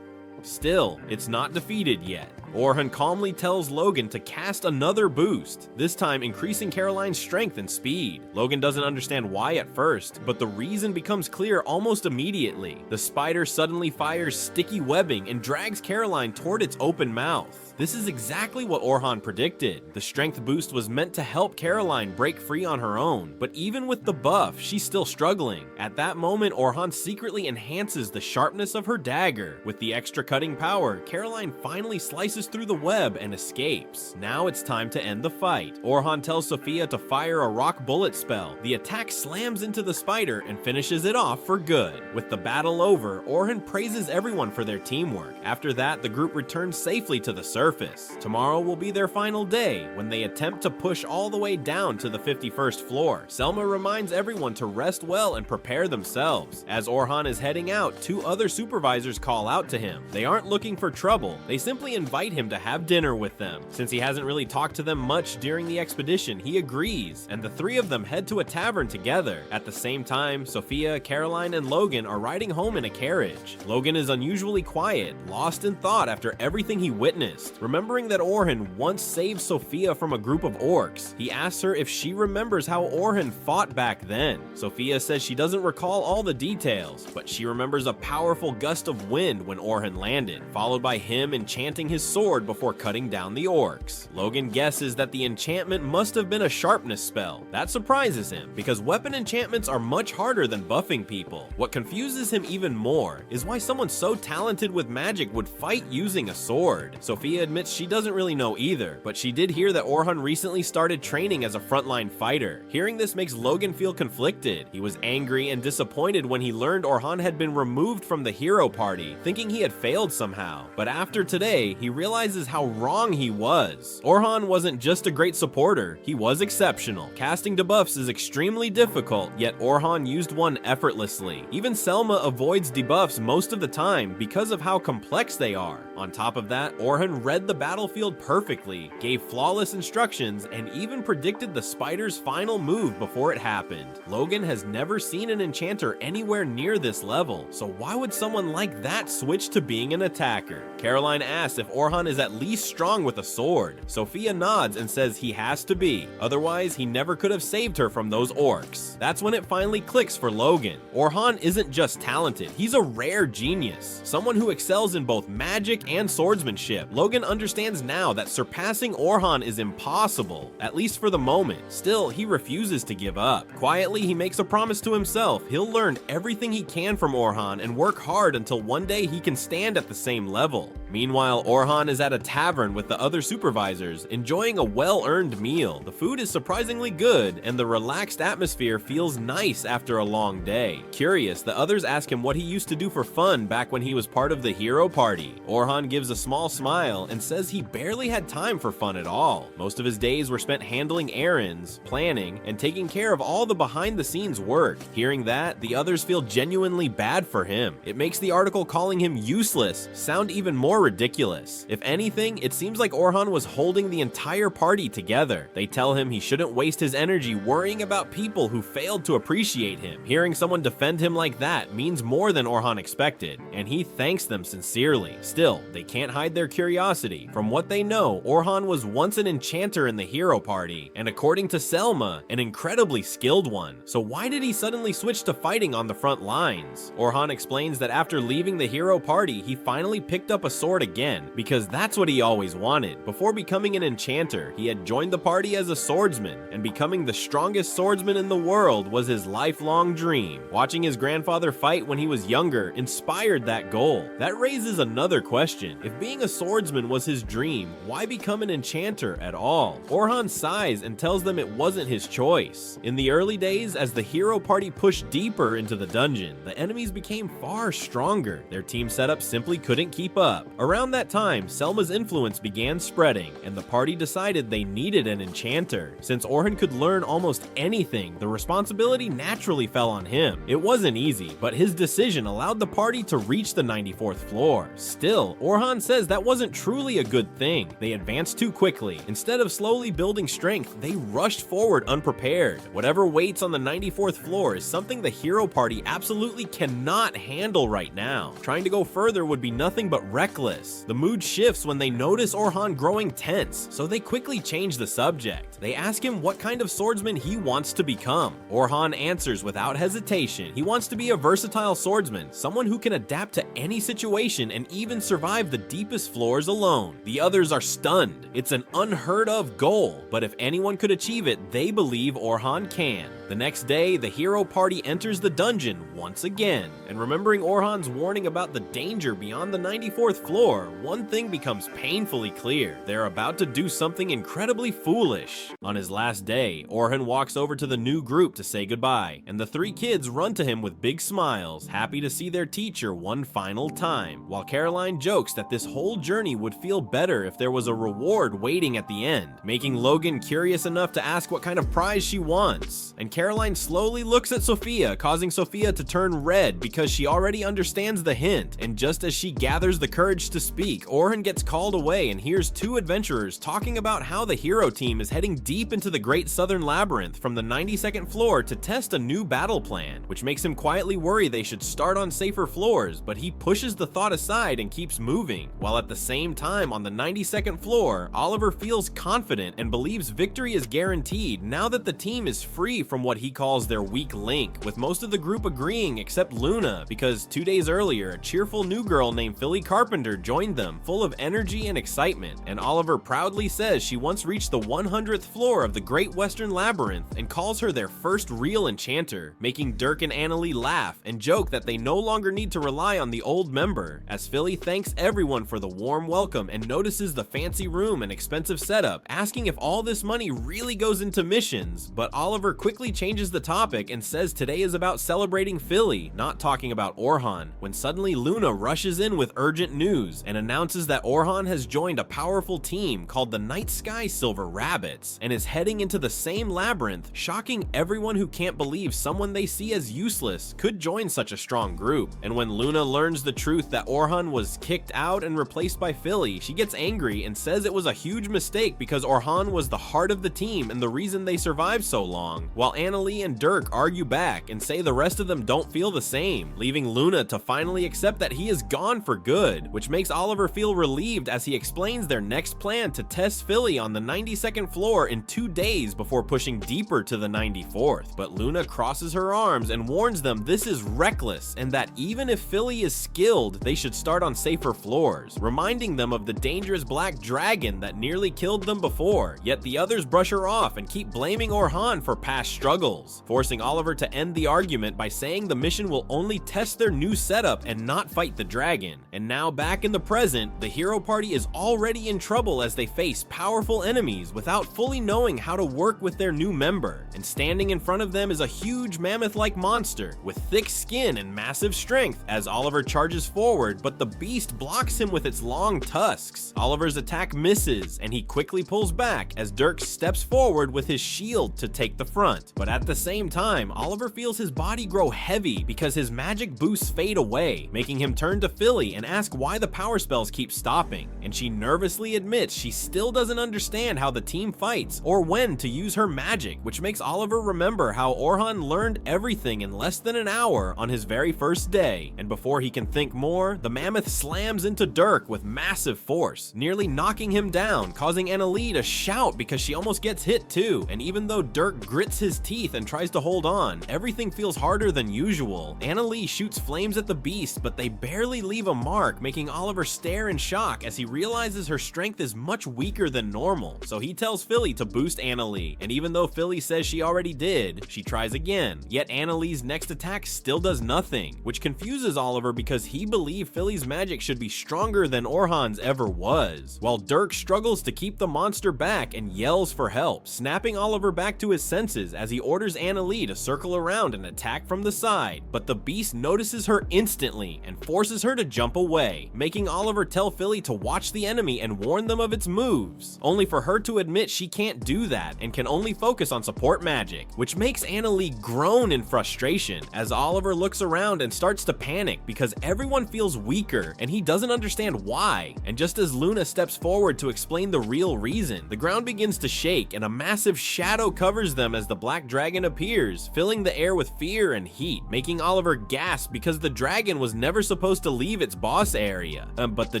Still, it's not defeated yet. Orhun calmly tells Logan to cast another boost, this time increasing Caroline's strength and speed. Logan doesn't understand why at first, but the reason becomes clear almost immediately. The spider suddenly fires sticky webbing and drags Caroline toward its open mouth. This is exactly what Orhan predicted. The strength boost was meant to help Caroline break free on her own, but even with the buff, she's still struggling. At that moment, Orhan secretly enhances the sharpness of her dagger. With the extra cutting power, Caroline finally slices through the web and escapes. Now it's time to end the fight. Orhan tells Sophia to fire a rock bullet spell. The attack slams into the spider and finishes it off for good. With the battle over, Orhan praises everyone for their teamwork. After that, the group returns safely to the surface. Tomorrow will be their final day when they attempt to push all the way down to the 51st floor. Selma reminds everyone to rest well and prepare themselves. As Orhan is heading out, 2 other supervisors call out to him. They aren't looking for trouble, they simply invite him to have dinner with them. Since he hasn't really talked to them much during the expedition, he agrees, and the 3 of them head to a tavern together. At the same time, Sophia, Caroline, and Logan are riding home in a carriage. Logan is unusually quiet, lost in thought after everything he witnessed. Remembering that Orhan once saved Sophia from a group of orcs, he asks her if she remembers how Orhan fought back then. Sophia says she doesn't recall all the details, but she remembers a powerful gust of wind when Orhan landed, followed by him enchanting his sword before cutting down the orcs. Logan guesses that the enchantment must have been a sharpness spell. That surprises him, because weapon enchantments are much harder than buffing people. What confuses him even more is why someone so talented with magic would fight using a sword. Sophia admits she doesn't really know either, but she did hear that Orhan recently started training as a frontline fighter. Hearing this makes Logan feel conflicted. He was angry and disappointed when he learned Orhan had been removed from the hero party, thinking he had failed somehow. But after today, he realizes how wrong he was. Orhan wasn't just a great supporter, he was exceptional. Casting debuffs is extremely difficult, yet Orhan used one effortlessly. Even Selma avoids debuffs most of the time because of how complex they are. On top of that, Orhan read the battlefield perfectly, gave flawless instructions, and even predicted the spider's final move before it happened. Logan has never seen an enchanter anywhere near this level, so why would someone like that switch to being an attacker? Caroline asks if Orhan is at least strong with a sword. Sophia nods and says he has to be, otherwise he never could have saved her from those orcs. That's when it finally clicks for Logan. Orhan isn't just talented, he's a rare genius, someone who excels in both magic and swordsmanship. Logan understands now that surpassing Orhan is impossible, at least for the moment. Still, he refuses to give up. Quietly, he makes a promise to himself. He'll learn everything he can from Orhan and work hard until one day he can stand at the same level. Meanwhile, Orhan is at a tavern with the other supervisors, enjoying a well-earned meal. The food is surprisingly good, and the relaxed atmosphere feels nice after a long day. Curious, the others ask him what he used to do for fun back when he was part of the hero party. Orhan gives a small smile and says he barely had time for fun at all. Most of his days were spent handling errands, planning, and taking care of all the behind-the-scenes work. Hearing that, the others feel genuinely bad for him. It makes the article calling him useless sound even more ridiculous. If anything, it seems like Orhan was holding the entire party together. They tell him he shouldn't waste his energy worrying about people who failed to appreciate him. Hearing someone defend him like that means more than Orhan expected, and he thanks them sincerely. Still, they can't hide their curiosity. From what they know, Orhan was once an enchanter in the hero party, and according to Selma, an incredibly skilled one. So why did he suddenly switch to fighting on the front lines? Orhan explains that after leaving the hero party, he finally picked up a sword again, because that's what he always wanted. Before becoming an enchanter, he had joined the party as a swordsman, and becoming the strongest swordsman in the world was his lifelong dream. Watching his grandfather fight when he was younger inspired that goal. That raises another question. If being a swordsman was his dream, why become an enchanter at all? Orhan sighs and tells them it wasn't his choice. In the early days, as the hero party pushed deeper into the dungeon, the enemies became far stronger. Their team setup simply couldn't keep up. Around that time, Selma's influence began spreading, and the party decided they needed an enchanter. Since Orhan could learn almost anything, the responsibility naturally fell on him. It wasn't easy, but his decision allowed the party to reach the 94th floor. Still, Orhan says that wasn't truly a good thing. They advanced too quickly. Instead of slowly building strength, they rushed forward unprepared. Whatever waits on the 94th floor is something the hero party absolutely cannot handle right now. Trying to go further would be nothing but reckless. The mood shifts when they notice Orhan growing tense, so they quickly change the subject. They ask him what kind of swordsman he wants to become. Orhan answers without hesitation. He wants to be a versatile swordsman, someone who can adapt to any situation and even survive the deepest floors alone. The others are stunned. It's an unheard of goal, but if anyone could achieve it, they believe Orhan can. The next day, the hero party enters the dungeon once again, and remembering Orhan's warning about the danger beyond the 94th floor, one thing becomes painfully clear. They're about to do something incredibly foolish. On his last day, Orhan walks over to the new group to say goodbye, and the three kids run to him with big smiles, happy to see their teacher one final time, while Caroline jokes that this whole journey would feel better if there was a reward waiting at the end, making Logan curious enough to ask what kind of prize she wants. And Caroline slowly looks at Sophia, causing Sophia to turn red because she already understands the hint, and just as she gathers the courage to speak, Orhan gets called away and hears two adventurers talking about how the hero team is heading deep into the Great Southern Labyrinth from the 92nd floor to test a new battle plan, which makes him quietly worry they should start on safer floors, but he pushes the thought aside and keeps moving, while at the same time on the 92nd floor, Oliver feels confident and believes victory is guaranteed now that the team is free from what he calls their weak link, with most of the group agreeing except Luna, because 2 days earlier, a cheerful new girl named Philly Carpenter joined them, full of energy and excitement, and Oliver proudly says she once reached the 100th floor of the Great Western Labyrinth and calls her their first real enchanter, making Dirk and Annalie laugh and joke that they no longer need to rely on the old member, as Philly thanks everyone for the warm welcome and notices the fancy room and expensive setup, asking if all this money really goes into missions, but Oliver quickly changes the topic and says today is about celebrating Philly, not talking about Orhan, when suddenly Luna rushes in with urgent news and announces that Orhan has joined a powerful team called the Night Sky Silver Rabbits and is heading into the same labyrinth, shocking everyone who can't believe someone they see as useless could join such a strong group. And when Luna learns the truth that Orhan was kicked out and replaced by Philly, she gets angry and says it was a huge mistake because Orhan was the heart of the team and the reason they survived so long, while Annalie and Dirk argue back and say the rest of them don't feel the same, leaving Luna to finally accept that he is gone for good, which makes Oliver feel relieved as he explains their next plan to test Philly on the 92nd floor in 2 days before pushing deeper to the 94th. But Luna crosses her arms and warns them this is reckless and that even if Philly is skilled, they should start on safer floors, reminding them of the dangerous black dragon that nearly killed them before, yet the others brush her off and keep blaming Orhan for past struggles, forcing Oliver to end the argument by saying the mission will only test their new setup and not fight the dragon. And now back in the present, the hero party is already in trouble as they face powerful enemies without fully knowing how to work with their new member, and standing in front of them is a huge mammoth-like monster with thick skin and massive strength as Oliver charges forward, but the beast blocks him with its long tusks. Oliver's attack misses and he quickly pulls back as Dirk steps forward with his shield to take the front, but But at the same time, Oliver feels his body grow heavy because his magic boosts fade away, making him turn to Philly and ask why the power spells keep stopping. And she nervously admits she still doesn't understand how the team fights or when to use her magic, which makes Oliver remember how Orhan learned everything in less than an hour on his very first day. And before he can think more, the mammoth slams into Dirk with massive force, nearly knocking him down, causing Annalie to shout because she almost gets hit too. And even though Dirk grits his teeth and tries to hold on, everything feels harder than usual. Annalie shoots flames at the beast, but they barely leave a mark, making Oliver stare in shock as he realizes her strength is much weaker than normal. So he tells Philly to boost Annalie, and even though Philly says she already did, she tries again. Yet Annalie's next attack still does nothing, which confuses Oliver because he believed Philly's magic should be stronger than Orhan's ever was. While Dirk struggles to keep the monster back and yells for help, snapping Oliver back to his senses as he orders Annalie to circle around and attack from the side. But the beast notices her instantly and forces her to jump away, making Oliver tell Philly to watch the enemy and warn them of its moves, only for her to admit she can't do that and can only focus on support magic, which makes Annalie groan in frustration as Oliver looks around and starts to panic because everyone feels weaker and he doesn't understand why. And just as Luna steps forward to explain the real reason, the ground begins to shake and a massive shadow covers them as the black dragon appears, filling the air with fear and heat, making Oliver gasp because the dragon was never supposed to leave its boss area. But the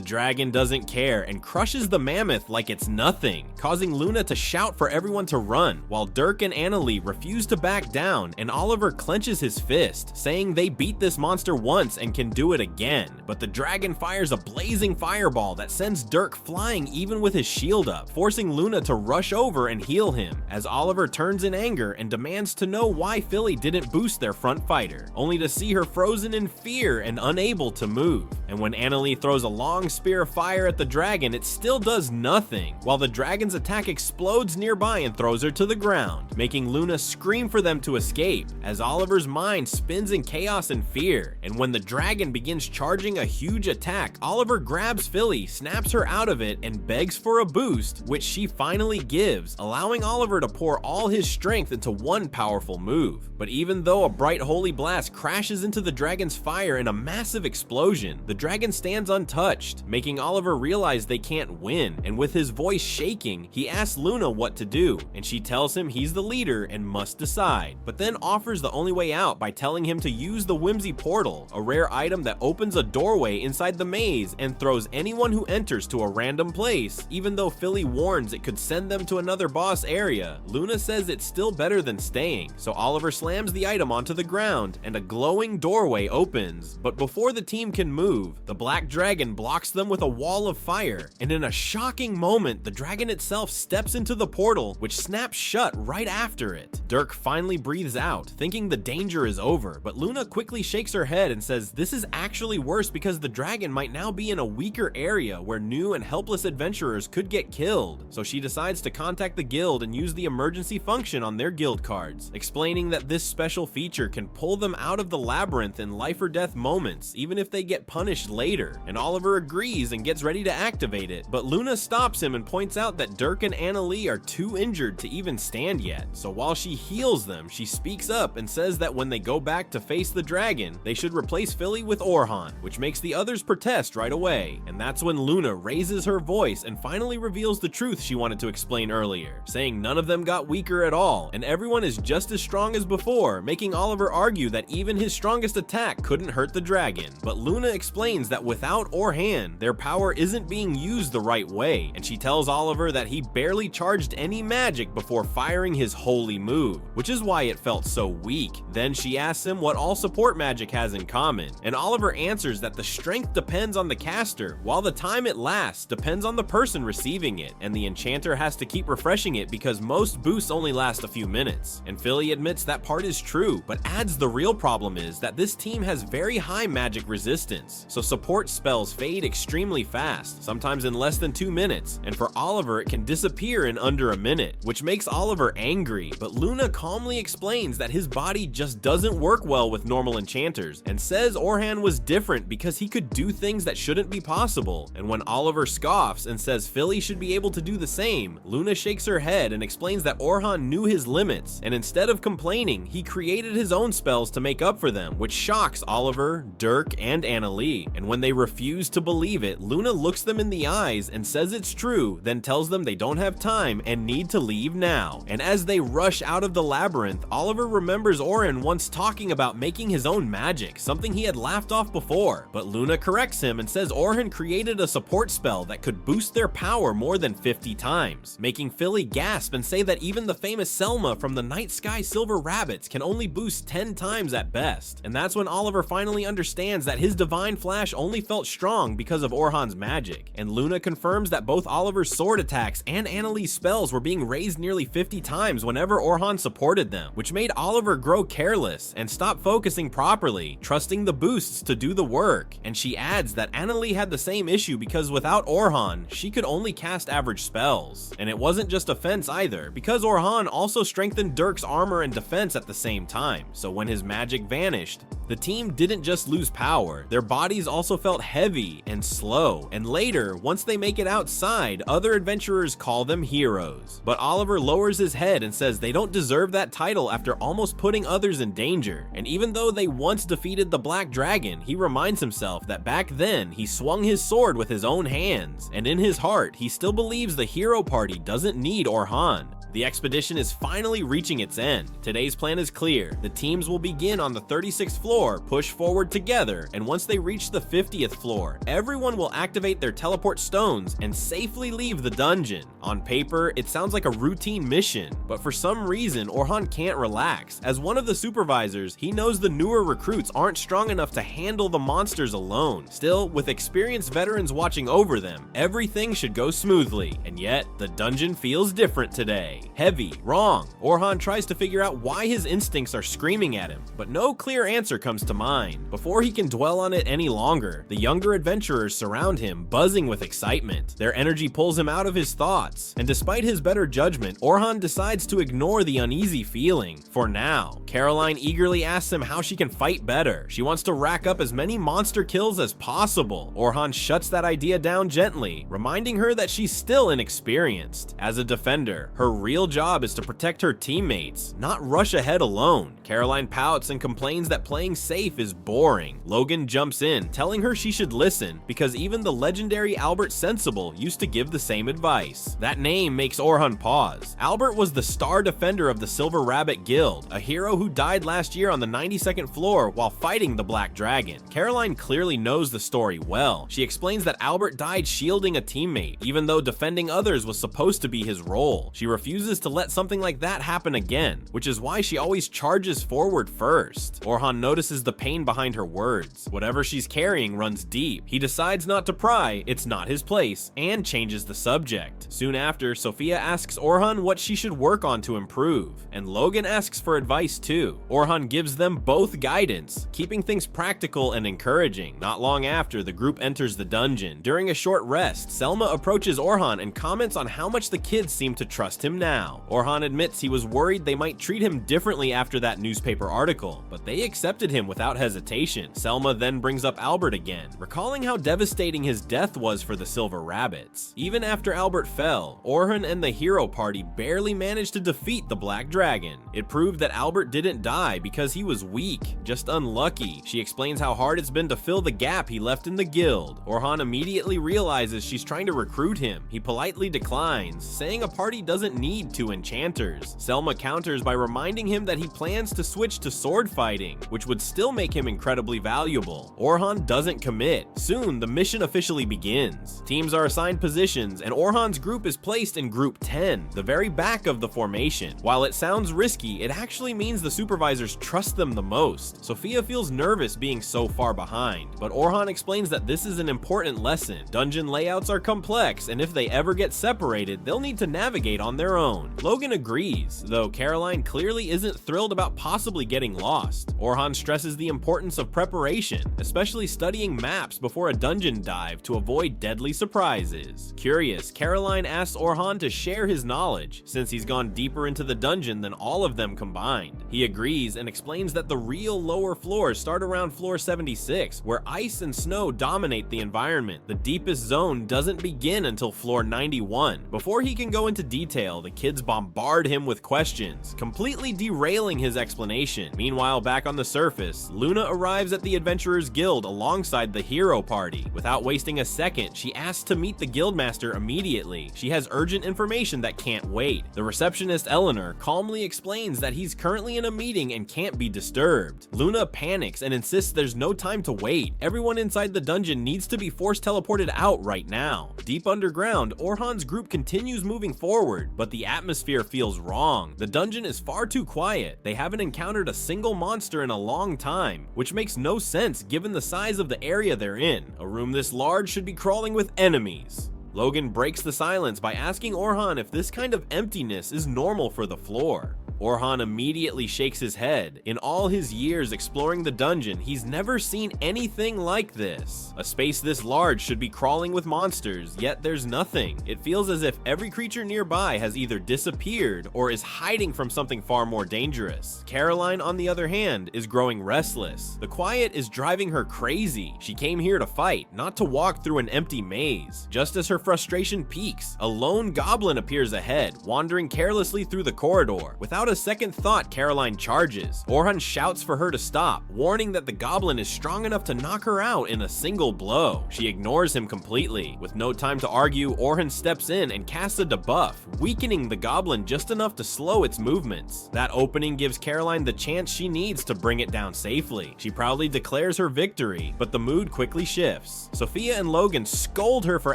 dragon doesn't care and crushes the mammoth like it's nothing, causing Luna to shout for everyone to run, while Dirk and Annalie refuse to back down, and Oliver clenches his fist, saying they beat this monster once and can do it again. But the dragon fires a blazing fireball that sends Dirk flying even with his shield up, forcing Luna to rush over and heal him, as Oliver turns in anger and demands to know why Philly didn't boost their front fighter, only to see her frozen in fear and unable to move. And when Annalie throws a long spear of fire at the dragon, it still does nothing, while the dragon's attack explodes nearby and throws her to the ground, making Luna scream for them to escape, as Oliver's mind spins in chaos and fear. And when the dragon begins charging a huge attack, Oliver grabs Philly, snaps her out of it, and begs for a boost, which she finally gives, allowing Oliver to pour all his strength into one powerful move. But even though a bright holy blast crashes into the dragon's fire in a massive explosion, the dragon stands untouched, making Oliver realize they can't win, and with his voice shaking, he asks Luna what to do, and she tells him he's the leader and must decide, but then offers the only way out by telling him to use the Whimsy Portal, a rare item that opens a doorway inside the maze and throws anyone who enters to a random place. Even though Philly warns it could send them to another boss area, Luna says it's still better than staying, so Oliver slams the item onto the ground and a glowing doorway opens. But before the team can move, the black dragon blocks them with a wall of fire, and in a shocking moment, the dragon itself steps into the portal, which snaps shut right after it. Dirk finally breathes out, thinking the danger is over, but Luna quickly shakes her head and says this is actually worse because the dragon might now be in a weaker area where new and helpless adventurers could get killed. So she decides to contact the guild and use the emergency function on their guild cards, explaining that this special feature can pull them out of the labyrinth in life or death moments, even if they get punished later. And Oliver agrees and gets ready to activate it, but Luna stops him and points out that Dirk and Annalie are too injured to even stand yet. So while she heals them, she speaks up and says that when they go back to face the dragon, they should replace Philly with Orhan, which makes the others protest right away. And that's when Luna raises her voice and finally reveals the truth she wanted to explain earlier, saying none of them got weaker at all, and everyone is just as strong as before, making Oliver argue that even his strongest attack couldn't hurt the dragon. But Luna explains that without Orhan, their power isn't being used the right way, and she tells Oliver that he barely charged any magic before firing his holy move, which is why it felt so weak. Then she asks him what all support magic has in common, and Oliver answers that the strength depends on the caster, while the time it lasts depends on the person receiving it, and the enchanter has to keep refreshing it because most boosts only last a few minutes. And Philly admits that part is true, but adds the real problem is that this team has very high magic resistance, so support spells fade extremely fast, sometimes in less than 2 minutes, and for Oliver it can disappear in under a minute, which makes Oliver angry. But Luna calmly explains that his body just doesn't work well with normal enchanters, and says Orhan was different because he could do things that shouldn't be possible. And when Oliver scoffs and says Philly should be able to do the same, Luna shakes her head and explains that Orhan knew his limits, once, and instead of complaining, he created his own spells to make up for them, which shocks Oliver, Dirk, and Annalie. And when they refuse to believe it, Luna looks them in the eyes and says it's true, then tells them they don't have time and need to leave now. And as they rush out of the labyrinth, Oliver remembers Orhun once talking about making his own magic, something he had laughed off before. But Luna corrects him and says Orhun created a support spell that could boost their power more than 50 times, making Philly gasp and say that even the famous Selma from the Night Sky Silver Rabbits can only boost 10 times at best. And that's when Oliver finally understands that his divine flash only felt strong because of Orhan's magic. And Luna confirms that both Oliver's sword attacks and Annalie's spells were being raised nearly 50 times whenever Orhan supported them, which made Oliver grow careless and stop focusing properly, trusting the boosts to do the work. And she adds that Annalie had the same issue because without Orhan, she could only cast average spells. And it wasn't just offense either, because Orhan also strengthened Dirk's armor and defense at the same time, so when his magic vanished, the team didn't just lose power, their bodies also felt heavy and slow, and later, once they make it outside, other adventurers call them heroes. But Oliver lowers his head and says they don't deserve that title after almost putting others in danger, and even though they once defeated the Black Dragon, he reminds himself that back then, he swung his sword with his own hands, and in his heart, he still believes the hero party doesn't need Orhan. The expedition is finally reaching its end. Today's plan is clear. The teams will begin on the 36th floor, push forward together, and once they reach the 50th floor, everyone will activate their teleport stones and safely leave the dungeon. On paper, it sounds like a routine mission, but for some reason, Orhan can't relax. As one of the supervisors, he knows the newer recruits aren't strong enough to handle the monsters alone. Still, with experienced veterans watching over them, everything should go smoothly, and yet, the dungeon feels different today. Heavy, wrong. Orhan tries to figure out why his instincts are screaming at him, but no clear answer comes to mind. Before he can dwell on it any longer, the younger adventurers surround him, buzzing with excitement. Their energy pulls him out of his thoughts, and despite his better judgment, Orhan decides to ignore the uneasy feeling. For now, Caroline eagerly asks him how she can fight better. She wants to rack up as many monster kills as possible. Orhan shuts that idea down gently, reminding her that she's still inexperienced. As a defender, her real job is to protect her teammates, not rush ahead alone. Caroline pouts and complains that playing safe is boring. Logan jumps in, telling her she should listen, because even the legendary Albert Sensible used to give the same advice. That name makes Orhun pause. Albert was the star defender of the Silver Rabbit Guild, a hero who died last year on the 92nd floor while fighting the Black Dragon. Caroline clearly knows the story well. She explains that Albert died shielding a teammate, even though defending others was supposed to be his role. She refuses to let something like that happen again, which is why she always charges forward first. Orhan notices the pain behind her words. Whatever she's carrying runs deep. He decides not to pry, it's not his place, and changes the subject. Soon after, Sophia asks Orhan what she should work on to improve, and Logan asks for advice too. Orhan gives them both guidance, keeping things practical and encouraging. Not long after, the group enters the dungeon. During a short rest, Selma approaches Orhan and comments on how much the kids seem to trust him now. Orhan admits he was worried they might treat him differently after that newspaper article, but they accepted him without hesitation. Selma then brings up Albert again, recalling how devastating his death was for the Silver Rabbits. Even after Albert fell, Orhun and the hero party barely managed to defeat the Black Dragon. It proved that Albert didn't die because he was weak, just unlucky. She explains how hard it's been to fill the gap he left in the guild. Orhan immediately realizes she's trying to recruit him. He politely declines, saying a party doesn't need two enchanters. Selma counters by reminding him that he plans to switch to sword fighting, which would still make him incredibly valuable. Orhan doesn't commit. Soon, the mission officially begins. Teams are assigned positions, and Orhan's group is placed in Group 10, the very back of the formation. While it sounds risky, it actually means the supervisors trust them the most. Sophia feels nervous being so far behind, but Orhan explains that this is an important lesson. Dungeon layouts are complex, and if they ever get separated, they'll need to navigate on their own. Logan agrees, though Caroline clearly isn't thrilled about possibly getting lost. Orhan stresses the importance of preparation, especially studying maps before a dungeon dive to avoid deadly surprises. Curious, Caroline asks Orhan to share his knowledge, since he's gone deeper into the dungeon than all of them combined. He agrees and explains that the real lower floors start around floor 76, where ice and snow dominate the environment. The deepest zone doesn't begin until floor 91. Before he can go into detail, the kids bombard him with questions, completely derailing his explanation. Meanwhile, back on the surface, Luna arrives at the Adventurers Guild alongside the hero party. Without wasting a second, she asks to meet the guildmaster immediately. She has urgent information that can't wait. The receptionist Eleanor calmly explains that he's currently in a meeting and can't be disturbed. Luna panics and insists there's no time to wait. Everyone inside the dungeon needs to be force teleported out right now. Deep underground, Orhan's group continues moving forward, but the atmosphere feels wrong. The dungeon is far too quiet. They haven't encountered a single monster in a long time, which makes no sense given the size of the area they're in. A room this large should be crawling with enemies. Logan breaks the silence by asking Orhan if this kind of emptiness is normal for the floor. Orhan immediately shakes his head. In all his years exploring the dungeon, he's never seen anything like this. A space this large should be crawling with monsters, yet there's nothing. It feels as if every creature nearby has either disappeared or is hiding from something far more dangerous. Caroline, on the other hand, is growing restless. The quiet is driving her crazy. She came here to fight, not to walk through an empty maze. Just as her frustration peaks, a lone goblin appears ahead, wandering carelessly through the corridor. Without a second thought, Caroline charges. Orhun shouts for her to stop, warning that the goblin is strong enough to knock her out in a single blow. She ignores him completely. With no time to argue, Orhun steps in and casts a debuff, weakening the goblin just enough to slow its movements. That opening gives Caroline the chance she needs to bring it down safely. She proudly declares her victory, but the mood quickly shifts. Sophia and Logan scold her for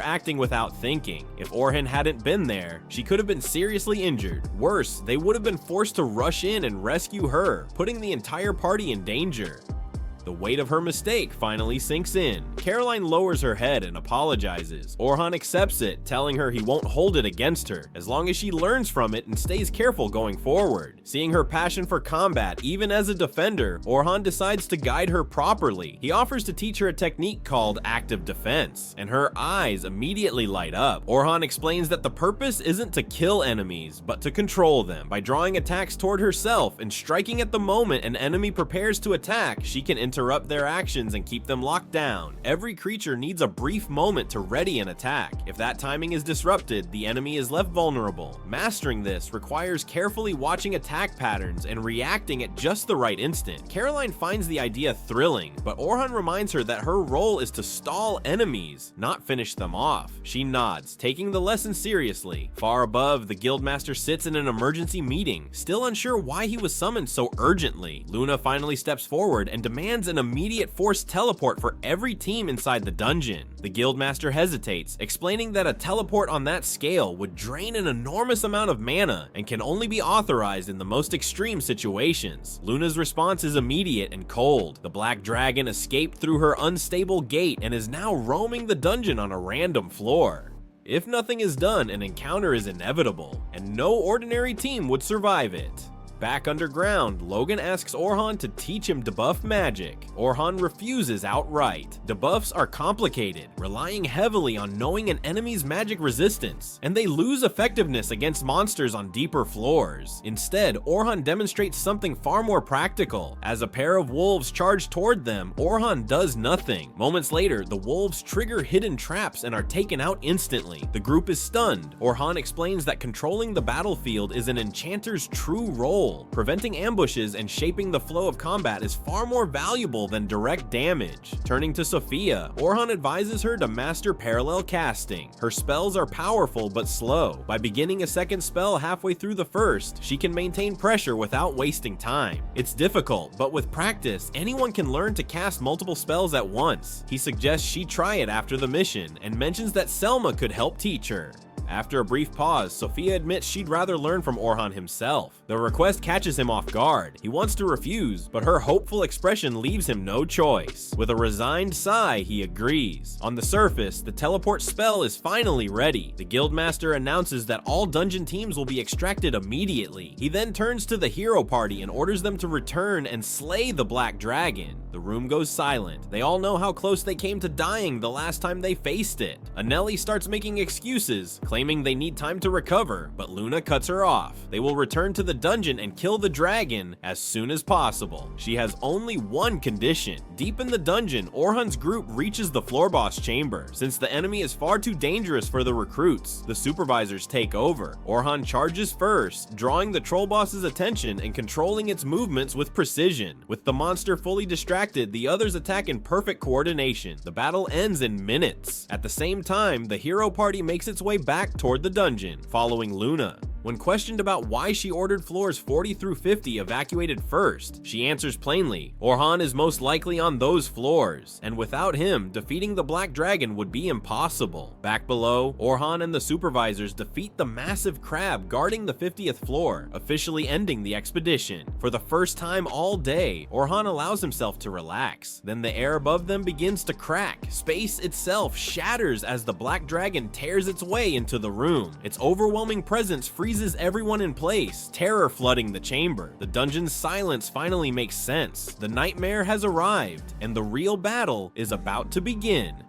acting without thinking. If Orhun hadn't been there, she could have been seriously injured. Worse, they would have been forced to rush in and rescue her, putting the entire party in danger. The weight of her mistake finally sinks in. Caroline lowers her head and apologizes. Orhan accepts it, telling her he won't hold it against her, as long as she learns from it and stays careful going forward. Seeing her passion for combat, even as a defender, Orhan decides to guide her properly. He offers to teach her a technique called active defense, and her eyes immediately light up. Orhan explains that the purpose isn't to kill enemies, but to control them. By drawing attacks toward herself and striking at the moment an enemy prepares to attack, she can interrupt their actions and keep them locked down. Every creature needs a brief moment to ready an attack. If that timing is disrupted, the enemy is left vulnerable. Mastering this requires carefully watching attack patterns and reacting at just the right instant. Caroline finds the idea thrilling, but Orhan reminds her that her role is to stall enemies, not finish them off. She nods, taking the lesson seriously. Far above, the guildmaster sits in an emergency meeting, still unsure why he was summoned so urgently. Luna finally steps forward and demands an immediate forced teleport for every team inside the dungeon. The guildmaster hesitates, explaining that a teleport on that scale would drain an enormous amount of mana and can only be authorized in the most extreme situations. Luna's response is immediate and cold. The black dragon escaped through her unstable gate and is now roaming the dungeon on a random floor. If nothing is done, an encounter is inevitable, and no ordinary team would survive it. Back underground, Logan asks Orhan to teach him debuff magic. Orhan refuses outright. Debuffs are complicated, relying heavily on knowing an enemy's magic resistance, and they lose effectiveness against monsters on deeper floors. Instead, Orhan demonstrates something far more practical. As a pair of wolves charge toward them, Orhan does nothing. Moments later, the wolves trigger hidden traps and are taken out instantly. The group is stunned. Orhan explains that controlling the battlefield is an enchanter's true role. Preventing ambushes and shaping the flow of combat is far more valuable than direct damage. Turning to Sophia, Orhan advises her to master parallel casting. Her spells are powerful but slow. By beginning a second spell halfway through the first, she can maintain pressure without wasting time. It's difficult, but with practice, anyone can learn to cast multiple spells at once. He suggests she try it after the mission and mentions that Selma could help teach her. After a brief pause, Sophia admits she'd rather learn from Orhan himself. The request catches him off guard. He wants to refuse, but her hopeful expression leaves him no choice. With a resigned sigh, he agrees. On the surface, the teleport spell is finally ready. The guildmaster announces that all dungeon teams will be extracted immediately. He then turns to the hero party and orders them to return and slay the black dragon. The room goes silent. They all know how close they came to dying the last time they faced it. Anelli starts making excuses, claiming claiming they need time to recover, but Luna cuts her off. They will return to the dungeon and kill the dragon as soon as possible. She has only one condition. Deep in the dungeon, Orhun's group reaches the floor boss chamber. Since the enemy is far too dangerous for the recruits, the supervisors take over. Orhan charges first, drawing the troll boss's attention and controlling its movements with precision. With the monster fully distracted, the others attack in perfect coordination. The battle ends in minutes. At the same time, the hero party makes its way back toward the dungeon, following Luna. When questioned about why she ordered floors 40 through 50 evacuated first, she answers plainly, Orhan is most likely on those floors, and without him, defeating the Black Dragon would be impossible. Back below, Orhan and the supervisors defeat the massive crab guarding the 50th floor, officially ending the expedition. For the first time all day, Orhan allows himself to relax. Then the air above them begins to crack. Space itself shatters as the Black Dragon tears its way into the room. Its overwhelming presence freezes everyone in place, terror flooding the chamber. The dungeon's silence finally makes sense. The nightmare has arrived, and the real battle is about to begin.